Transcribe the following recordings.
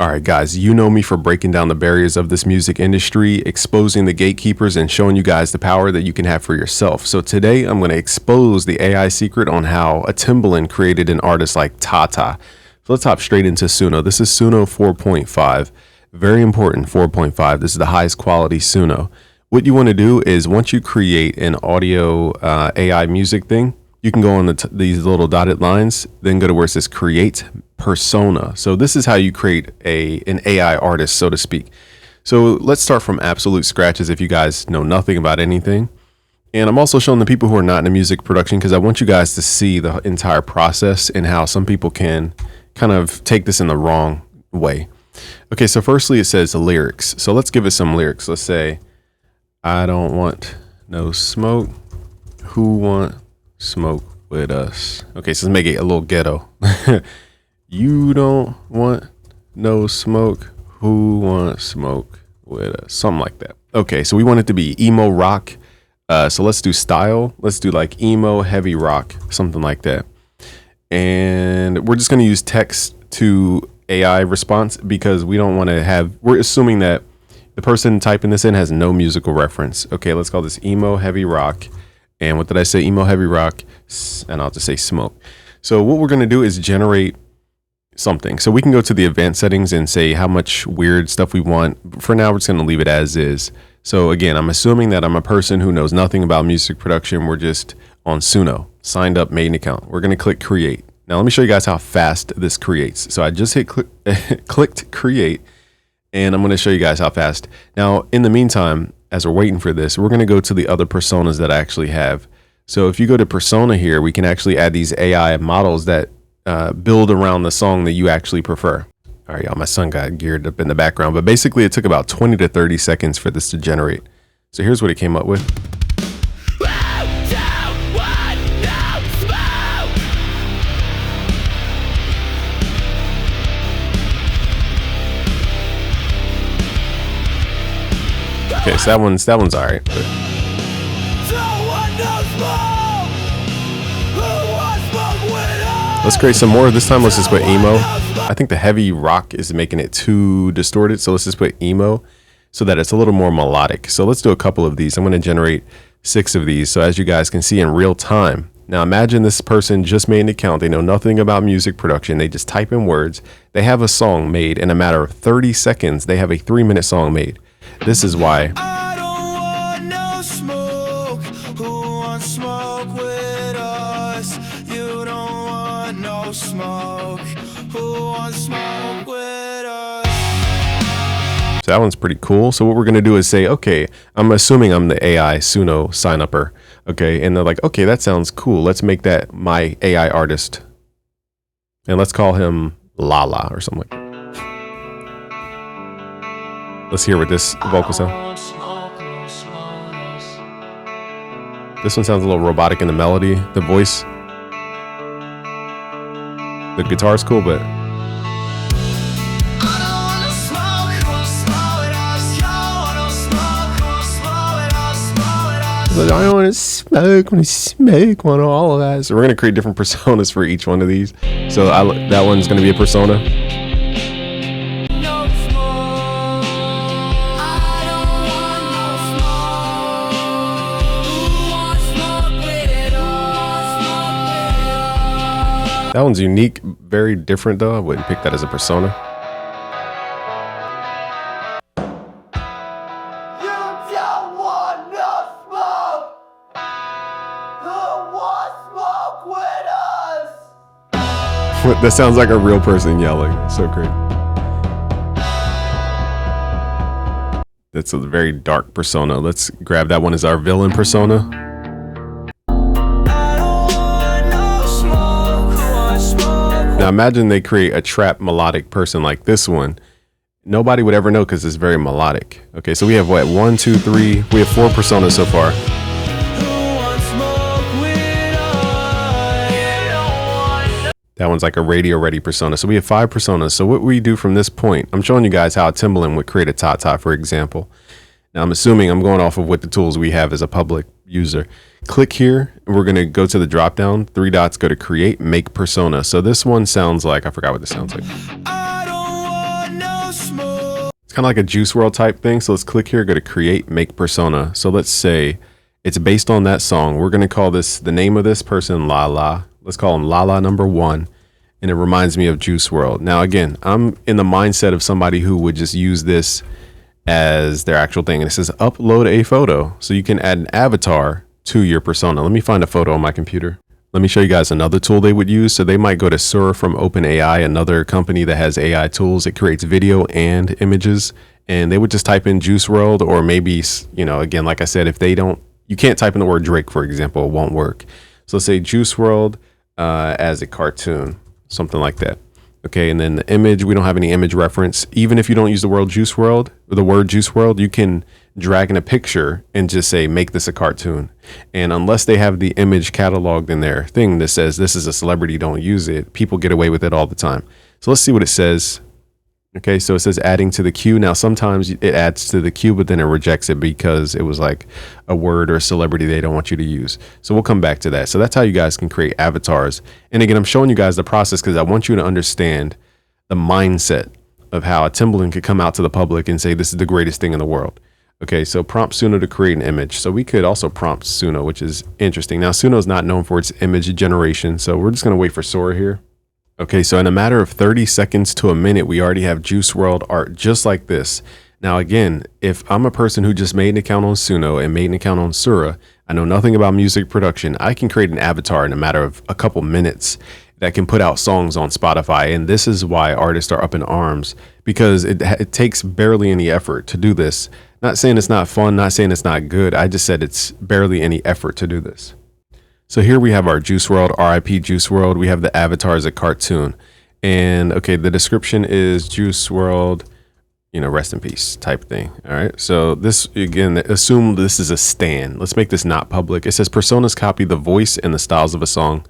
All right, guys, you know me for breaking down the barriers of this music industry, exposing the gatekeepers, and showing you guys the power that you can have for yourself. So today I'm going to expose the AI secret on how a Timbaland created an artist like Tata. So let's hop straight into Suno. This is Suno 4.5. Very important, 4.5. This is the highest quality Suno. What you want to do is once you create an audio AI music thing, you can go on these little dotted lines, then go to where it says create persona. So this is how you create an AI artist, so to speak. So let's start from absolute scratches if you guys know nothing about anything. And I'm also showing the people who are not in music production because I want you guys to see the entire process and how some people can kind of take this in the wrong way. Okay, so firstly it says lyrics. So let's give it some lyrics. Let's say, I don't want no smoke. Who want smoke with us? Okay, so let's make it a little ghetto. You don't want no smoke. Who wants smoke with us? Something like that. Okay, so we want it to be emo rock. So let's do style. Let's do like emo heavy rock, something like that. And we're just going to use text to AI response because we don't want to have, we're assuming that the person typing this in has no musical reference. Okay, let's call this emo heavy rock. And what did I say? Emo heavy rock. And I'll just say smoke. So what we're going to do is generate something. So we can go to the advanced settings and say how much weird stuff we want. For now, we're just going to leave it as is. So again, I'm assuming that I'm a person who knows nothing about music production. We're just on Suno, signed up, made an account. We're going to click create. Now let me show you guys how fast this creates. So I just hit clicked create, and I'm going to show you guys how fast. Now, in the meantime, as we're waiting for this, we're going to go to the other personas that I actually have. So if you go to persona here, we can actually add these AI models that build around the song that you actually prefer. All right, y'all, my son got geared up in the background, but basically it took about 20 to 30 seconds for this to generate. So here's what it came up with. Okay, so that one's all right. Let's create some more. This time, let's just put emo. I think the heavy rock is making it too distorted. So let's just put emo so that it's a little more melodic. So let's do a couple of these. I'm going to generate 6 of these. So as you guys can see in real time. Now imagine this person just made an account. They know nothing about music production. They just type in words. They have a song made in a matter of 30 seconds. They have a 3-minute song made. This is why. I don't want no smoke. Who wants smoke with us? You don't want no smoke. Who wants smoke with us? So that one's pretty cool. So what we're going to do is say, okay, I'm assuming I'm the AI Suno sign-upper. Okay, and they're like, okay, that sounds cool. Let's make that my AI artist. And let's call him Lala or something like that. Let's hear what this vocal sound. This one sounds a little robotic in the melody, the voice. The guitar's cool, but I don't want to smoke one of all of that. So we're gonna create different personas for each one of these. So that one's gonna be a persona. That one's unique, very different though. I wouldn't pick that as a persona. You don't want no smoke. Who wants smoke with us? That sounds like a real person yelling. So great. That's a very dark persona. Let's grab that one as our villain persona. Now imagine they create a trap melodic person like this one. Nobody would ever know because it's very melodic. Okay, so we have what? 1, 2, 3. We have 4 personas so far. That one's like a radio ready persona. So we have 5 personas. So what we do from this point, I'm showing you guys how Timbaland would create a Tata, for example. Now I'm assuming I'm going off of what the tools we have as a public user. Click here, and we're going to go to the drop down, 3 dots, go to create, make persona. So this one sounds like, I forgot what this sounds like. I don't want no kind of like a Juice World type thing. So let's click here, go to create, make persona. So let's say it's based on that song. We're going to call this, the name of this person, Lala. Let's call him Lala number 1. And it reminds me of Juice World. Now, again, I'm in the mindset of somebody who would just use this as their actual thing. And it says upload a photo. So you can add an avatar to your persona. Let me find a photo on my computer. Let me show you guys another tool they would use. So they might go to Sura from OpenAI, another company that has AI tools. It creates video and images. And they would just type in Juice World, or maybe, you know, again, like I said, if they don't, you can't type in the word Drake, for example, it won't work. So let's say Juice World as a cartoon, something like that. Okay, and then the image, we don't have any image reference. Even if you don't use the word Juice World, you can drag in a picture and just say, make this a cartoon. And unless they have the image cataloged in their thing that says this is a celebrity, don't use it, people get away with it all the time. So let's see what it says. Okay, so it says adding to the queue. Now, sometimes it adds to the queue, but then it rejects it because it was like a word or a celebrity they don't want you to use. So we'll come back to that. So that's how you guys can create avatars. And again, I'm showing you guys the process because I want you to understand the mindset of how a Timbaland could come out to the public and say, this is the greatest thing in the world. Okay, so prompt Suno to create an image. So we could also prompt Suno, which is interesting. Now, Suno is not known for its image generation. So we're just going to wait for Sora here. Okay, so in a matter of 30 seconds to a minute, we already have Juice World art just like this. Now, again, if I'm a person who just made an account on Suno and made an account on Sura, I know nothing about music production, I can create an avatar in a matter of a couple minutes that can put out songs on Spotify. And this is why artists are up in arms, because it takes barely any effort to do this. Not saying it's not fun, not saying it's not good. I just said it's barely any effort to do this. So here we have our Juice World, RIP Juice World. We have the avatar as a cartoon. And okay, the description is Juice World, you know, rest in peace type thing. All right. So this, again, assume this is a stan. Let's make this not public. It says personas copy the voice and the styles of a song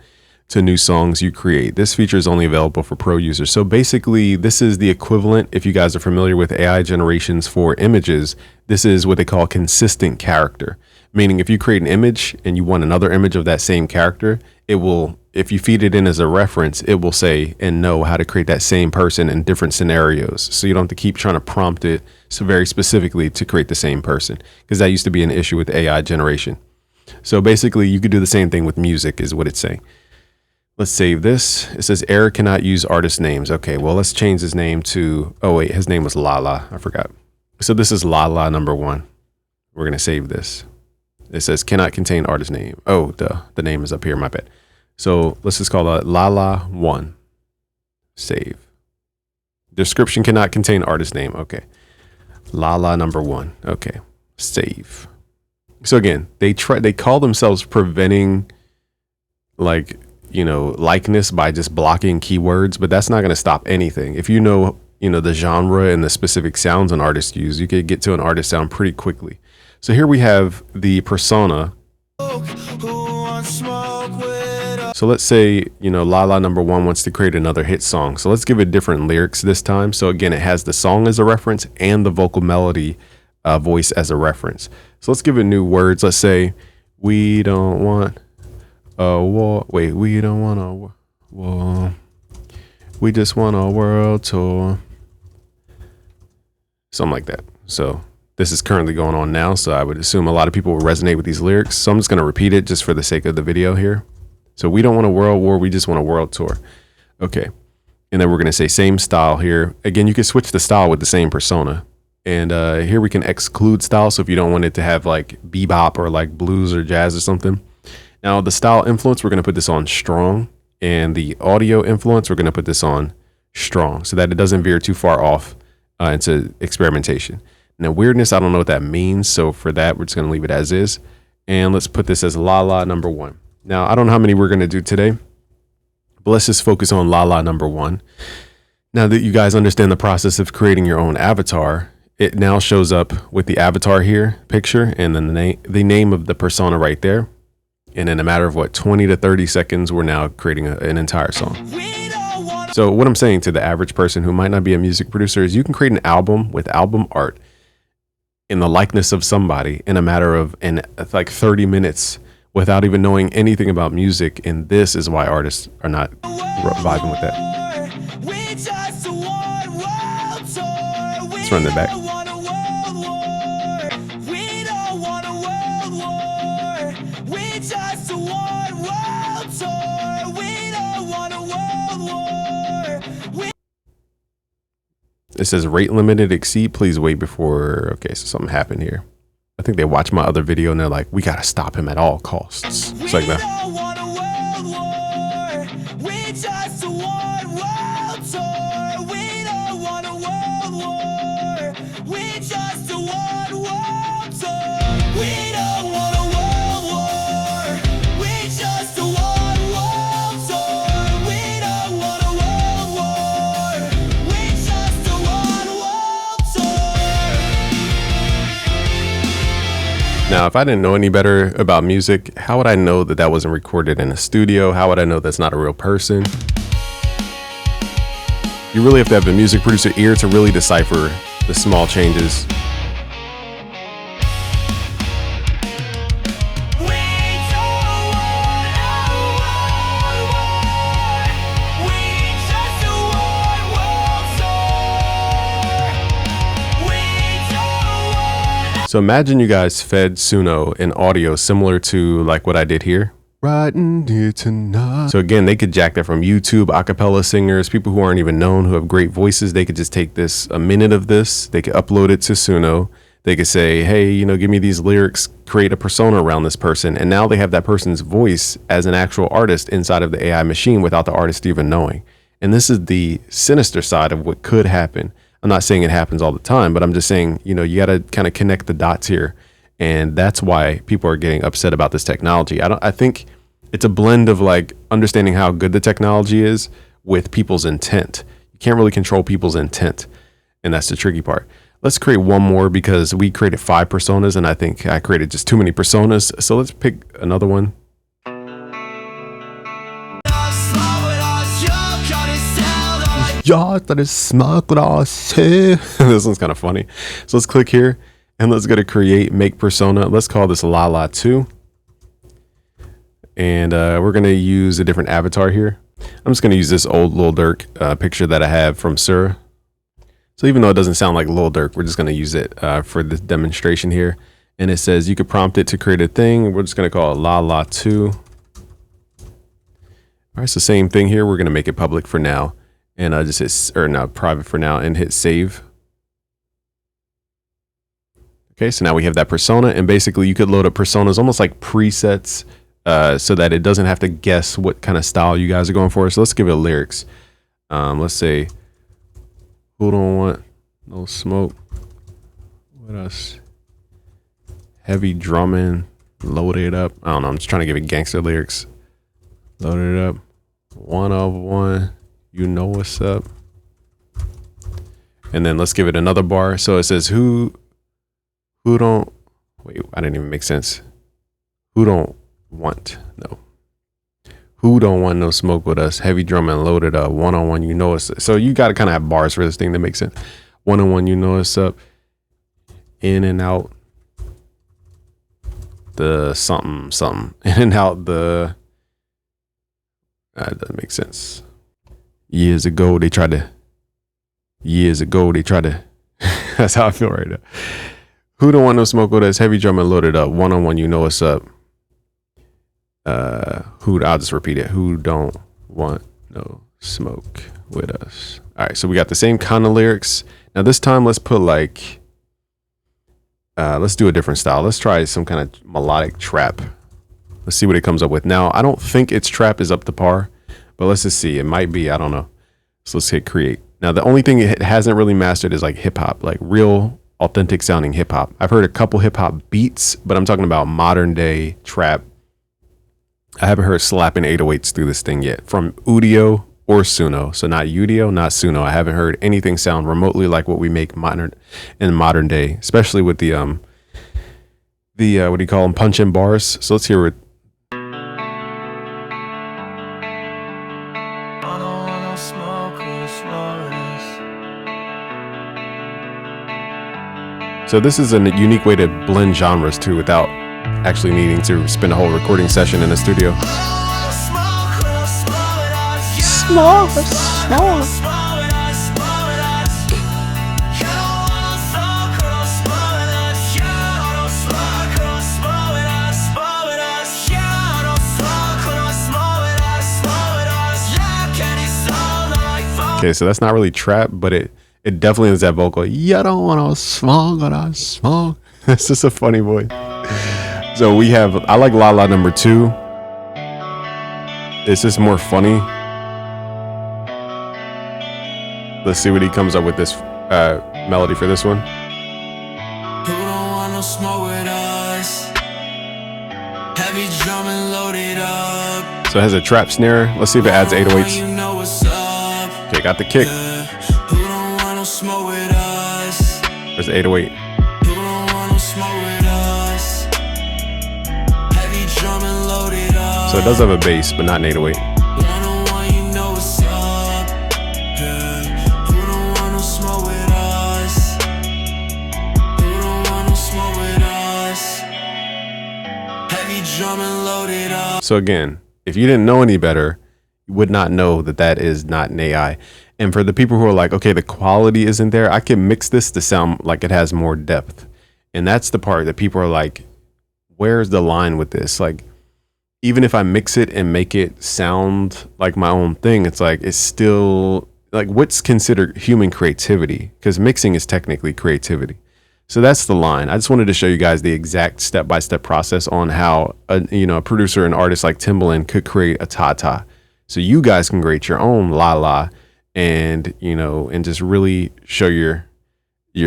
to new songs you create. This feature is only available for pro users. So basically, this is the equivalent, if you guys are familiar with AI generations for images, this is what they call consistent character. Meaning if you create an image and you want another image of that same character, it will, if you feed it in as a reference, it will say and know how to create that same person in different scenarios. So you don't have to keep trying to prompt it so very specifically to create the same person, because that used to be an issue with AI generation. So basically you could do the same thing with music is what it's saying. Let's save this. It says error cannot use artist names. Okay, well, let's change his name to, oh wait, his name was Lala. I forgot. So this is Lala number 1. We're going to save this. It says cannot contain artist name. Oh, the name is up here, my bad. So let's just call it Lala 1. Save. Description cannot contain artist name. Okay. Lala number 1. Okay. Save. So again, they call themselves preventing, like, you know, likeness by just blocking keywords, but that's not going to stop anything. If you know, the genre and the specific sounds an artist use, you could get to an artist sound pretty quickly. So here we have the persona. So let's say, Lala number 1 wants to create another hit song. So let's give it different lyrics this time. So again, it has the song as a reference and the vocal melody voice as a reference. So let's give it new words. Let's say, we don't want a war. Wait, we don't want a war. We just want a world tour. Something like that. So this is currently going on now. So I would assume a lot of people will resonate with these lyrics. So I'm just going to repeat it just for the sake of the video here. So we don't want a world war. We just want a world tour. Okay. And then we're going to say same style here. Again, you can switch the style with the same persona. And here we can exclude style. So if you don't want it to have like bebop or like blues or jazz or something. Now the style influence, we're going to put this on strong. And the audio influence, we're going to put this on strong so that it doesn't veer too far off into experimentation. Now weirdness, I don't know what that means. So for that, we're just going to leave it as is. And let's put this as Lala number 1. Now, I don't know how many we're going to do today, but let's just focus on Lala number 1. Now that you guys understand the process of creating your own avatar, it now shows up with the avatar here picture and then the name of the persona right there. And in a matter of 20 to 30 seconds, we're now creating an entire song. So what I'm saying to the average person who might not be a music producer is you can create an album with album art in the likeness of somebody in a matter of like 30 minutes without even knowing anything about music. And this is why artists are not vibing with that. It's run that back. We don't want a world war. We just want world tour. We don't want a world war. It says rate limited exceed. Please wait before. Okay, so something happened here. I think they watched my other video and they're like, we gotta stop him at all costs. It's like that. We don't want a world war. We just want world tour. We don't want a world war. We just want world tour. We don't want a world war. We just want world tour. We don't want a world war. We just want world tour. Now, if I didn't know any better about music, how would I know that that wasn't recorded in a studio? How would I know that's not a real person? You really have to have the music producer ear to really decipher the small changes. We don't want a world war. We just want world tour. We don't want. So imagine you guys fed Suno an audio similar to like what I did here. Riding here tonight. So again, they could jack that from YouTube, acapella singers, people who aren't even known, who have great voices. They could just take this, a minute of this, they could upload it to Suno. They could say, hey, you know, give me these lyrics, create a persona around this person. And now they have that person's voice as an actual artist inside of the AI machine without the artist even knowing. And this is the sinister side of what could happen. I'm not saying it happens all the time, but I'm just saying, you know, you got to kind of connect the dots here. And that's why people are getting upset about this technology. I think it's a blend of like understanding how good the technology is with people's intent. You can't really control people's intent. And that's the tricky part. Let's create one more because we created 5 personas and I think I created just too many personas. So let's pick another one. Y'all started smoke with us too. This one's kind of funny. So let's click here and let's go to create, make persona. Let's call this Lala 2. And we're going to use a different avatar here. I'm just going to use this old Lil Durk picture that I have from Sir. So even though it doesn't sound like Lil Durk, we're just going to use it for this demonstration here. And it says you could prompt it to create a thing. We're just going to call it Lala 2. All right, so same thing here. We're going to make it public for now. And just hit, or no, private for now, and hit save. Okay, so now we have that persona. And basically you could load up personas almost like presets so that it doesn't have to guess what kind of style you guys are going for. So let's give it lyrics. Let's say, who don't want no smoke with us? Heavy drumming, load it up. I don't know, I'm just trying to give it gangster lyrics. Load it up. One of one, you know what's up. And then let's give it another bar. So it says who don't, wait, I didn't even make sense. Who don't want, no. Who don't want no smoke with us? Heavy drumming, loaded up, one-on-one, you know it's, so you got to kind of have bars for this thing to make sense. One-on-one, you know it's up. In and out the something. In and out the, that doesn't make sense. Years ago, they tried to, that's how I feel right now. Who don't want no smoke with us? Heavy drumming, loaded up, one-on-one, you know what's up. I'll just repeat it. Who don't want no smoke with us? All right, so we got the same kind of lyrics. Now this time let's put like, let's do a different style. Let's try some kind of melodic trap. Let's see what it comes up with. Now, I don't think its trap is up to par, but let's just see. It might be, I don't know. So let's hit create. Now, the only thing it hasn't really mastered is like hip hop, like real authentic sounding hip hop. I've heard a couple hip hop beats, but I'm talking about modern day trap. I haven't heard slapping 808s through this thing yet from Udio or Suno. So not Udio, not Suno. I haven't heard anything sound remotely like what we make in modern day, especially with the what do you call them, punch in bars. So let's hear it. So this is a unique way to blend genres too without actually needing to spend a whole recording session in the studio. Okay, so that's not really trap, but it definitely is that vocal. You don't want to smoke or I smoke. It's just a funny voice. So we have, I like La La number 2. It's just more funny. Let's see what he comes up with this melody for this one. Who don't want no smoke with us? Heavy drum and loaded up. So it has a trap snare. Let's see if it adds 808s. You know what's up. Okay, got the kick. Who don't want no smoke with us? There's the 808. Who don't want no smoke with us? Heavy drum and loaded up. So it does have a bass, but not an 808. One-on-one, you know what's up. Yeah. Who don't want no smoke with us? Who don't want no smoke with us? Heavy drum and loaded up. So again, if you didn't know any better, you would not know that that is not an AI. And for the people who are like, okay, the quality isn't there, I can mix this to sound like it has more depth. And that's the part that people are like, where's the line with this? Like, even if I mix it and make it sound like my own thing, it's like, it's still like, what's considered human creativity? Because mixing is technically creativity. So that's the line. I just wanted to show you guys the exact step-by-step process on how a producer and artist like Timbaland could create a Tata. So you guys can create your own La La and just really show your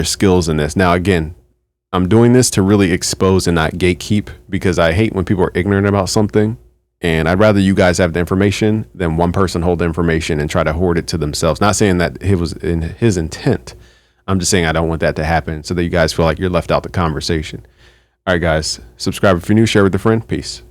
skills in this. Now, again, I'm doing this to really expose and not gatekeep, because I hate when people are ignorant about something, and I'd rather you guys have the information than one person hold the information and try to hoard it to themselves. Not saying that it was in his intent. I'm just saying I don't want that to happen, so that you guys feel like you're left out the conversation. All right, guys, subscribe if you're new, share with a friend. Peace.